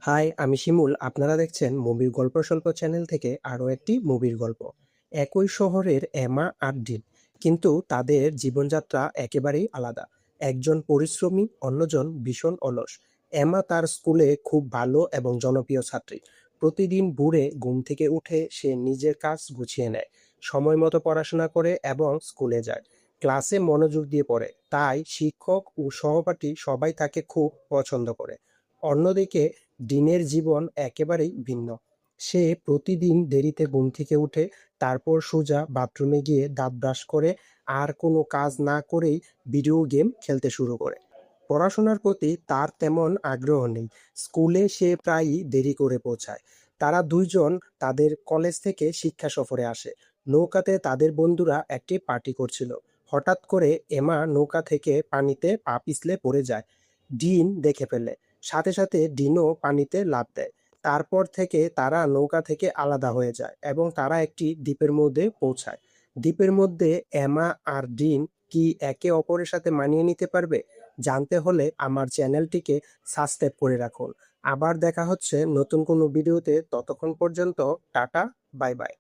High, আমি শিমুল। আপনারা দেখছেন মুভির গল্পস্বল্প চ্যানেল থেকে আরও একটি মুভির গল্প। একই শহরের এমা আর ডিন, কিন্তু তাদের জীবনযাত্রা একেবারেই আলাদা। একজন পরিশ্রমী, অন্যজন ভীষণ অলস। এমা তার স্কুলে খুব ভালো এবং জনপ্রিয় ছাত্রী। প্রতিদিন ভোরে ঘুম থেকে উঠে সে নিজের কাজ গুছিয়ে নেয়, সময় মতো পড়াশোনা করে এবং স্কুলে যায়। ক্লাসে মনোযোগ দিয়ে পড়ে, তাই শিক্ষক ও সহপাঠী সবাই তাকে খুব পছন্দ করে। অন্যদিকে ডিনের জীবন একেবারেই ভিন্ন। সে প্রতিদিন দেরিতে ঘুম থেকে উঠে, তারপর সোজা বাথরুমে গিয়ে দাঁত ব্রাশ করে আর কোনো কাজ না করেই ভিডিও গেম খেলতে শুরু করে। পড়াশোনার প্রতি তার তেমন আগ্রহ নেই। স্কুলে সে প্রায়ই দেরি করে পৌঁছায়। তারা দুইজন তাদের কলেজ থেকে শিক্ষা সফরে আসে। নৌকাতে তাদের বন্ধুরা একটি পার্টি করছিল। হঠাৎ করে এমা নৌকা থেকে পানিতে পা পিছলে পড়ে যায়। ডিন দেখে ফেলে। সাথে সাথে ডিনও পানিতে লাফ দেয়। তারপর থেকে তারা নৌকা থেকে আলাদা হয়ে যায় এবং তারা একটি দ্বীপের মধ্যে পৌঁছায়। দ্বীপের মধ্যে এমা আর ডিন কি একে অপরের সাথে মানিয়ে নিতে পারবে? জানতে হলে আমার চ্যানেলটিকে সাবস্ক্রাইব করে রাখুন। আবার দেখা হচ্ছে নতুন কোনো ভিডিওতে। ততক্ষণ পর্যন্ত টাটা, বাই বাই।